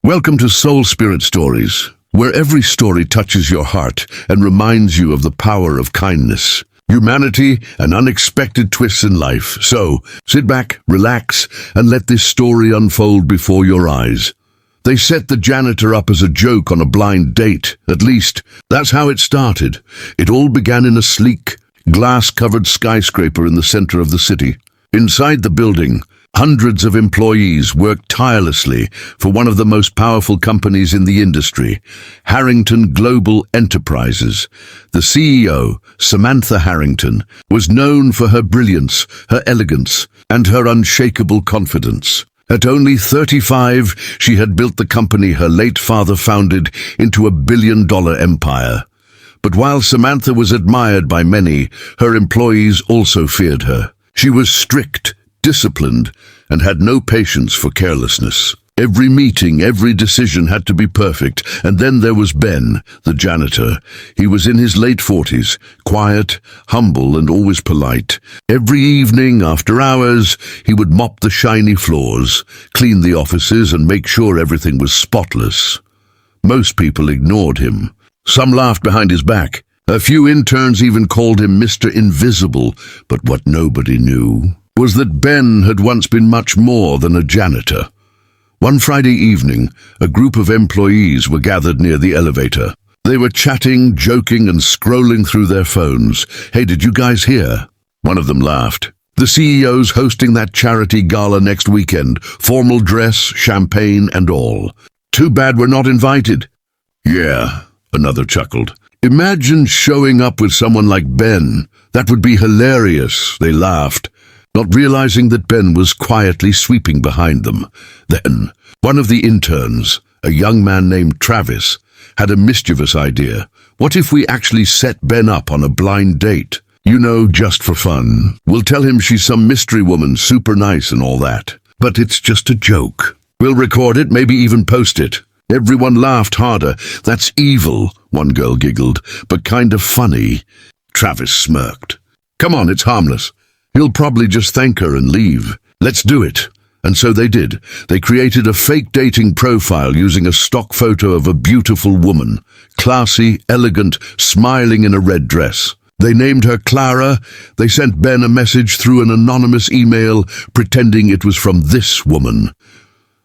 Welcome to Soul Spirit Stories, where every story touches your heart and reminds you of the power of kindness, humanity, and unexpected twists in life. So, sit back, relax, and let this story unfold before your eyes. They set the janitor up as a joke on a blind date. At least, that's how it started. It all began in a sleek, glass-covered skyscraper in the center of the city. Inside the building, hundreds of employees worked tirelessly for one of the most powerful companies in the industry, Harrington Global Enterprises. The CEO, Samantha Harrington, was known for her brilliance, her elegance, and her unshakable confidence. At only 35, she had built the company her late father founded into a billion-dollar empire. But while Samantha was admired by many, her employees also feared her. She was strict, disciplined, and had no patience for carelessness. Every meeting, every decision had to be perfect. And then there was Ben, the janitor. He was in his late 40s, quiet, humble, and always polite. Every evening, after hours, he would mop the shiny floors, clean the offices, and make sure everything was spotless. Most people ignored him. Some laughed behind his back. A few interns even called him Mr. Invisible, but what nobody knew was that Ben had once been much more than a janitor. One Friday evening, a group of employees were gathered near the elevator. They were chatting, joking, and scrolling through their phones. "Hey, did you guys hear?" One of them laughed. "The CEO's hosting that charity gala next weekend. Formal dress, champagne, and all. Too bad we're not invited." "Yeah," another chuckled. "Imagine showing up with someone like Ben. That would be hilarious." They laughed, not realizing that Ben was quietly sweeping behind them. Then, one of the interns, a young man named Travis, had a mischievous idea. "What if we actually set Ben up on a blind date? You know, just for fun. We'll tell him she's some mystery woman, super nice and all that. But it's just a joke. We'll record it, maybe even post it." Everyone laughed harder. "That's evil," one girl giggled, "but kind of funny." Travis smirked. "Come on, it's harmless. He'll probably just thank her and leave. Let's do it." And so they did. They created a fake dating profile using a stock photo of a beautiful woman, classy, elegant, smiling in a red dress. They named her Clara. They sent Ben a message through an anonymous email, pretending it was from this woman.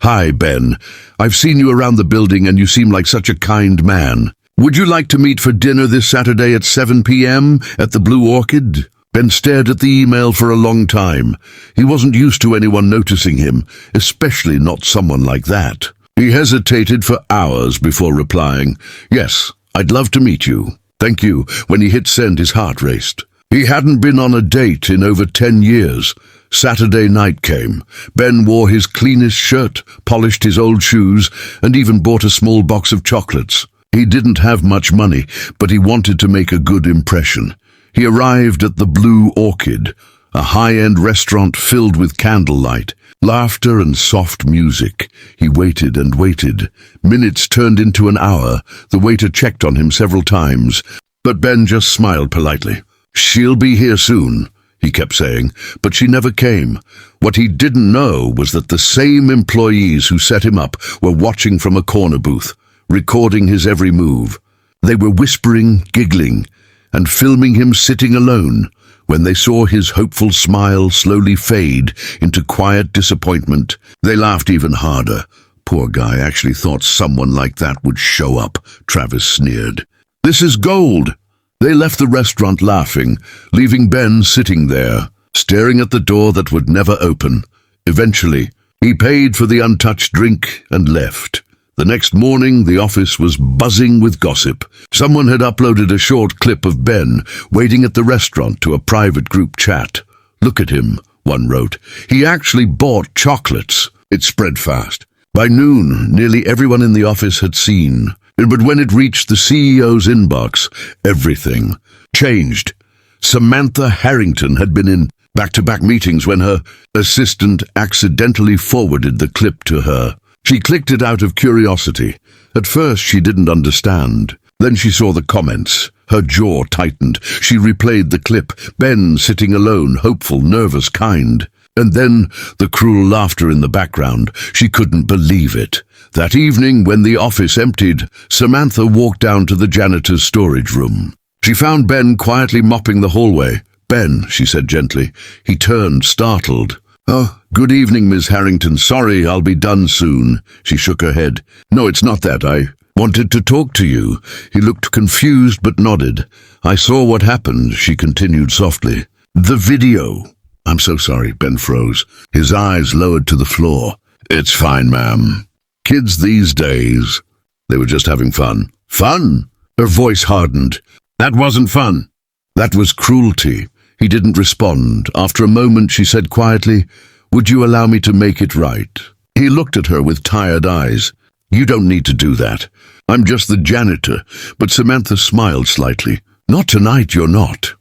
"Hi, Ben. I've seen you around the building and you seem like such a kind man. Would you like to meet for dinner this Saturday at 7 p.m. at the Blue Orchid?" Ben stared at the email for a long time. He wasn't used to anyone noticing him, especially not someone like that. He hesitated for hours before replying, "Yes, I'd love to meet you. Thank you." When he hit send, his heart raced. He hadn't been on a date in over 10 years. Saturday night came. Ben wore his cleanest shirt, polished his old shoes, and even bought a small box of chocolates. He didn't have much money, but he wanted to make a good impression. He arrived at the Blue Orchid, a high-end restaurant filled with candlelight, laughter and soft music. He waited and waited. Minutes turned into an hour. The waiter checked on him several times, but Ben just smiled politely. "She'll be here soon," he kept saying, but she never came. What he didn't know was that the same employees who set him up were watching from a corner booth, recording his every move. They were whispering, giggling, and filming him sitting alone. When they saw his hopeful smile slowly fade into quiet disappointment, they laughed even harder. "Poor guy actually thought someone like that would show up," Travis sneered. "This is gold." They left the restaurant laughing, leaving Ben sitting there, staring at the door that would never open. Eventually, he paid for the untouched drink and left. The next morning, the office was buzzing with gossip. Someone had uploaded a short clip of Ben waiting at the restaurant to a private group chat. "Look at him," one wrote. "He actually bought chocolates." It spread fast. By noon, nearly everyone in the office had seen. But when it reached the CEO's inbox, everything changed. Samantha Harrington had been in back-to-back meetings when her assistant accidentally forwarded the clip to her. She clicked it out of curiosity. At first, she didn't understand. Then she saw the comments. Her jaw tightened. She replayed the clip. Ben sitting alone, hopeful, nervous, kind. And then the cruel laughter in the background. She couldn't believe it. That evening, when the office emptied, Samantha walked down to the janitor's storage room. She found Ben quietly mopping the hallway. "Ben," she said gently. He turned, startled. "Oh, good evening, Miss Harrington. Sorry, I'll be done soon." She shook her head. "No, it's not that. I wanted to talk to you." He looked confused but nodded. "I saw what happened," she continued softly. "The video." "I'm so sorry," Ben froze. His eyes lowered to the floor. "It's fine, ma'am. Kids these days, they were just having fun." "Fun?" Her voice hardened. "That wasn't fun. That was cruelty." He didn't respond. After a moment, she said quietly, "Would you allow me to make it right?" He looked at her with tired eyes. "You don't need to do that. I'm just the janitor." But Samantha smiled slightly. "Not tonight, you're not."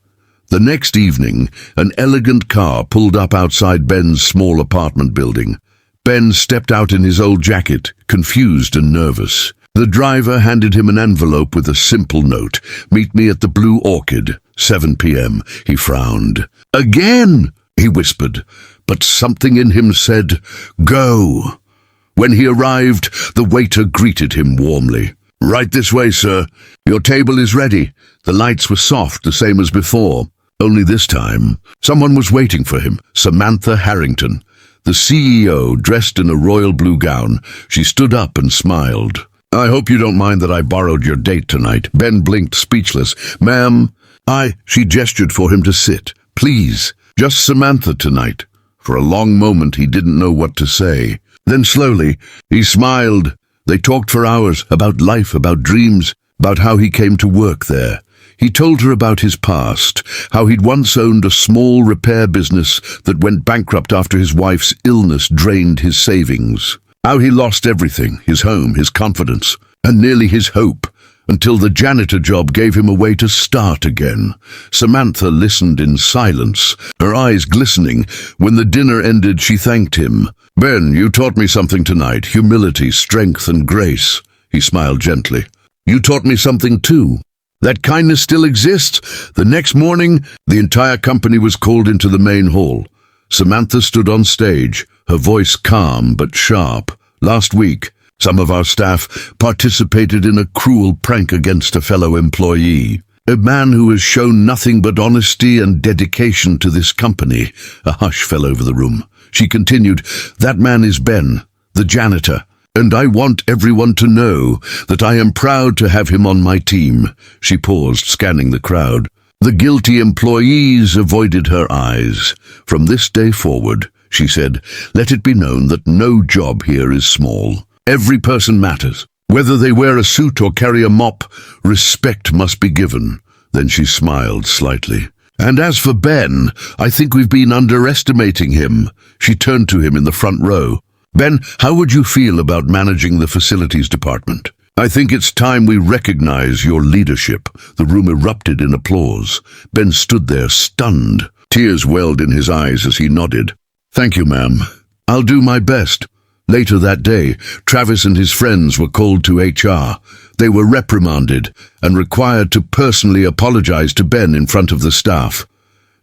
The next evening, an elegant car pulled up outside Ben's small apartment building. Ben stepped out in his old jacket, confused and nervous. The driver handed him an envelope with a simple note. "Meet me at the Blue Orchid, 7 p.m. He frowned. "Again?" he whispered, but something in him said, "Go." When he arrived, the waiter greeted him warmly. "Right this way, sir. Your table is ready." The lights were soft, the same as before. Only this time, someone was waiting for him, Samantha Harrington, the CEO, dressed in a royal blue gown. She stood up and smiled. "I hope you don't mind that I borrowed your date tonight." Ben blinked, speechless. "Ma'am, She gestured for him to sit. "Please, just Samantha tonight." For a long moment he didn't know what to say. Then slowly, he smiled. They talked for hours about life, about dreams, about how he came to work there. He told her about his past, how he'd once owned a small repair business that went bankrupt after his wife's illness drained his savings. How he lost everything, his home, his confidence, and nearly his hope, until the janitor job gave him a way to start again. Samantha listened in silence, her eyes glistening. When the dinner ended, she thanked him. "Ben, you taught me something tonight, humility, strength, and grace." He smiled gently. "You taught me something too. That kindness still exists." The next morning, the entire company was called into the main hall. Samantha stood on stage, her voice calm but sharp. "Last week, some of our staff participated in a cruel prank against a fellow employee. A man who has shown nothing but honesty and dedication to this company." A hush fell over the room. She continued, "That man is Ben, the janitor. And I want everyone to know that I am proud to have him on my team." She paused, scanning the crowd. The guilty employees avoided her eyes. "From this day forward," she said, "let it be known that no job here is small. Every person matters. Whether they wear a suit or carry a mop, respect must be given." Then she smiled slightly. "And as for Ben, I think we've been underestimating him." She turned to him in the front row. "Ben, how would you feel about managing the facilities department? I think it's time we recognize your leadership." The room erupted in applause. Ben stood there, stunned. Tears welled in his eyes as he nodded. "Thank you, ma'am. I'll do my best." Later that day, Travis and his friends were called to HR. They were reprimanded and required to personally apologize to Ben in front of the staff.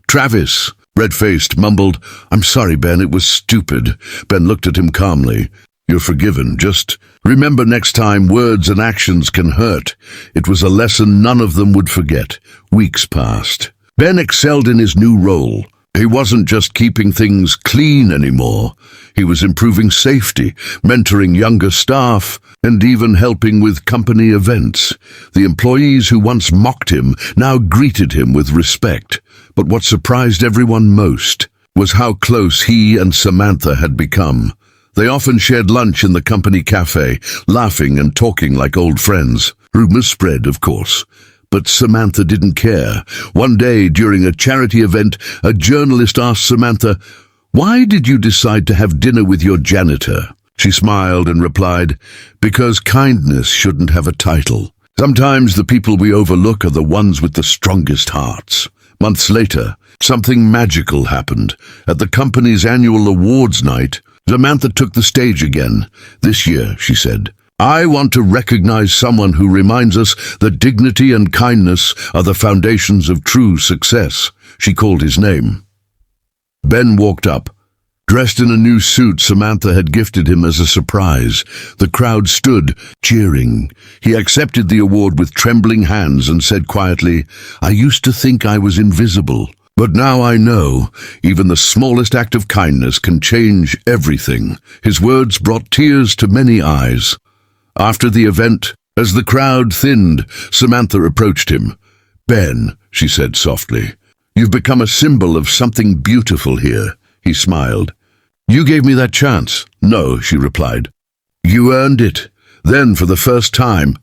Travis, red-faced, mumbled, "I'm sorry, Ben, it was stupid." Ben looked at him calmly. "You're forgiven. Just remember next time words and actions can hurt." It was a lesson none of them would forget. Weeks passed. Ben excelled in his new role. He wasn't just keeping things clean anymore. He was improving safety, mentoring younger staff, and even helping with company events. The employees who once mocked him now greeted him with respect. But what surprised everyone most was how close he and Samantha had become. They often shared lunch in the company cafe, laughing and talking like old friends. Rumors spread, of course. But Samantha didn't care. One day, during a charity event, a journalist asked Samantha, "Why did you decide to have dinner with your janitor?" She smiled and replied, "Because kindness shouldn't have a title. Sometimes the people we overlook are the ones with the strongest hearts." Months later, something magical happened. At the company's annual awards night, Samantha took the stage again. "This year," she said, "I want to recognize someone who reminds us that dignity and kindness are the foundations of true success." She called his name. Ben walked up, Dressed in a new suit Samantha had gifted him as a surprise. The crowd stood, cheering. He accepted the award with trembling hands and said quietly, "I used to think I was invisible, but now I know even the smallest act of kindness can change everything." His words brought tears to many eyes. After the event, as the crowd thinned, Samantha approached him. "Ben," she said softly, "you've become a symbol of something beautiful here." He smiled. "You gave me that chance." "No," she replied. "You earned it." Then, for the first time,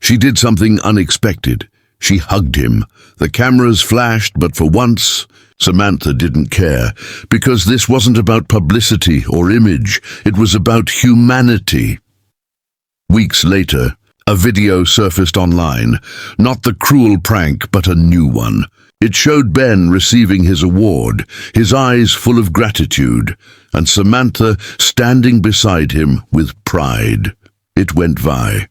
she did something unexpected. She hugged him. The cameras flashed, but for once, Samantha didn't care, because this wasn't about publicity or image. It was about humanity. Weeks later, a video surfaced online. Not the cruel prank, but a new one. It showed Ben receiving his award, his eyes full of gratitude, and Samantha standing beside him with pride. It went viral.